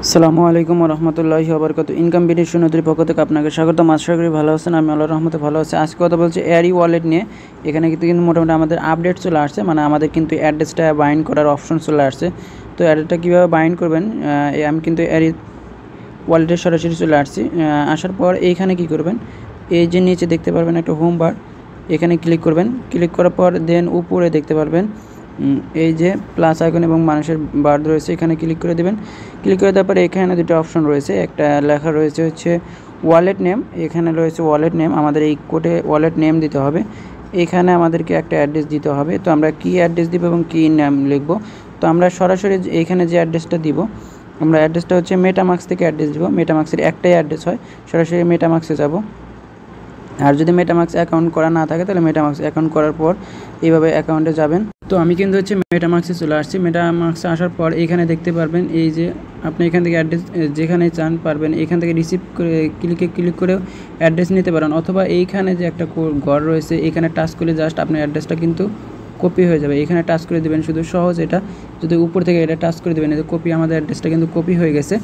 আসসালামু আলাইকুম রহমতুল্লাহি ওয়াবারাকাতুহু। ইনকাম ভিডিও সুনদের পক্ষ থেকে আপনাকে স্বাগতম। আশা করি ভালো আছেন। আমি আল্লাহর রহমতে ভালো আছি। আজকে কথা বলছি এয়ারি ওয়ালেট নিয়ে। এখানে কিন্তু মোটামুটি আমাদের আপডেট চলে আসছে, মানে আমাদের কিন্তু অ্যাড্রেসটা বাইন্ড করার অপশন চলে আসছে। তো অ্যাড্রেসটা কীভাবে বাইন্ড করবেন, আমি কিন্তু এয়ারি ওয়ালেটের সরাসরি চলে আসছি। আসার পর এইখানে কি করবেন, এই যে নিচে দেখতে পারবেন একটা হোম বার, এখানে ক্লিক করবেন। ক্লিক করার পর দেন উপরে দেখতে পারবেন এই যে প্লাস আইকন এবং মানুষের বার রয়েছে, এখানে ক্লিক করে দেবেন। ক্লিক করে দেওয়ার পরে এখানে দুটো অপশন রয়েছে, একটা লেখা রয়েছে হচ্ছে ওয়ালেট নেম, এখানে রয়েছে ওয়ালেট নেম। আমাদের এই কোডে ওয়ালেট নেম দিতে হবে, এখানে আমাদেরকে একটা অ্যাড্রেস দিতে হবে। তো আমরা কী অ্যাড্রেস দিব এবং কী নাম লিখব, তো আমরা সরাসরি এখানে যে অ্যাড্রেসটা দিব, আমরা অ্যাড্রেসটা হচ্ছে মেটামাক্স থেকে অ্যাড্রেস দিব। মেটামাক্সের একটাই অ্যাড্রেস হয়, সরাসরি মেটামাক্সে যাব। আর যদি মেটামাক্স অ্যাকাউন্ট করা না থাকে তাহলে মেটামাক্স অ্যাকাউন্ট করার পর এইভাবে অ্যাকাউন্টে যাবেন। তো আমি কিন্তু হচ্ছে মেটামাক্সে চলে আসছি। মেটামাক্সে আসার পর এখানে দেখতে পারবেন এই যে আপনি এখান থেকে অ্যাড্রেস যেখানে চান পারবেন, এখান থেকে রিসিভ করে ক্লিক করেও অ্যাড্রেস নিতে পারেন, অথবা এইখানে যে একটা ঘর রয়েছে এখানে টাচ করলে জাস্ট আপনার অ্যাড্রেসটা কিন্তু কপি হয়ে যাবে। এখানে টাচ করে দেবেন, শুধু সহজ এটা, যদি উপর থেকে এটা টাচ করে দেবেন, এই যে কপি, আমাদের অ্যাড্রেসটা কিন্তু কপি হয়ে গেছে।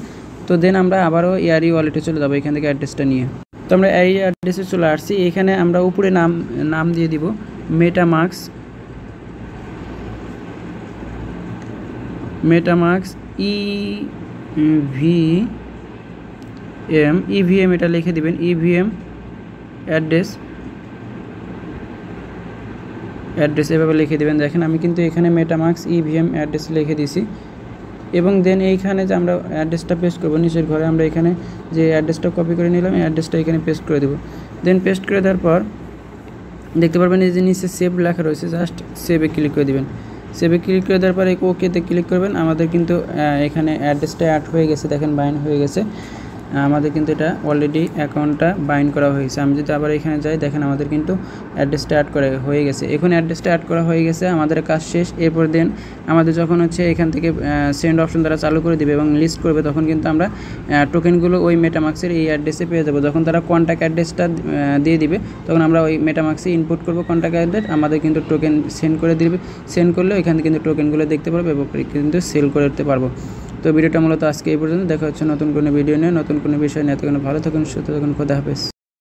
তো দেন আমরা আবারও এয়ারি ওয়ালেটে চলে যাবো এখান থেকে অ্যাড্রেসটা নিয়ে। তো আমরা এই অ্যাড্রেসে চলে আসছি। এখানে আমরা উপরে নাম দিয়ে দিব মেটামাক্স ইভিএম এটা লিখে দিবেন, ইভিএম অ্যাড্রেস এভাবে লিখে দেবেন। দেখেন আমি কিন্তু এখানে মেটামাক্স ইভিএম অ্যাড্রেস লিখে দিছি, এবং দেন এইখানে যে আমরা অ্যাড্রেসটা পেস্ট করবো নিচের ঘরে, আমরা এখানে যে অ্যাড্রেসটা কপি করে নিলাম এই অ্যাড্রেসটা এখানে পেস্ট করে দেবো। দেন পেস্ট করে দেওয়ার পর দেখতে পারবেন এই যে নিচে সেভ লেখা রয়েছে, জাস্ট সেভে ক্লিক করে দেবেন। সেভে ক্লিক করে দেওয়ার পর ওকেতে ক্লিক করবেন। আমাদের কিন্তু এখানে অ্যাড্রেসটা অ্যাড হয়ে গেছে, দেখেন বাইন্ড হয়ে গেছে। আমাদের কিন্তু এটা অলরেডি অ্যাকাউন্টটা বাইন্ড করা হয়েছে। আমি যদি আবার এখানে যাই, দেখেন আমাদের কিন্তু অ্যাড্রেসটা অ্যাড করা হয়ে গেছে। এখন অ্যাড্রেসটা অ্যাড করা হয়ে গেছে, আমাদের কাজ শেষ। এরপর দেন আমাদের যখন হচ্ছে এখান থেকে সেন্ড অপশন দ্বারা চালু করে দেবে এবং লিস্ট করবে, তখন কিন্তু আমরা টোকেনগুলো ওই মেটামাক্সের এই অ্যাড্রেসে পেয়ে যাবো। যখন তারা কন্ট্যাক্ট অ্যাড্রেসটা দিয়ে দিবে, তখন আমরা ওই মেটামাক্সে ইনপুট করবো কন্ট্যাক্ট অ্যাড্রেস, আমাদের কিন্তু টোকেন সেন্ড করে দিবে। সেন্ড করলে এখান থেকে কিন্তু টোকেনগুলো দেখতে পারবো এবং কিন্তু সেল করতে পারবো। তো ভিডিওটা মূলত আজকে এই পর্যন্ত। দেখা হচ্ছে নতুন কোনো ভিডিও নিয়ে, নতুন কোনো বিষয় নিয়ে। এতক্ষণ ভালো থাকুন, সুস্থ থাকুন, খোদা হাফেজ।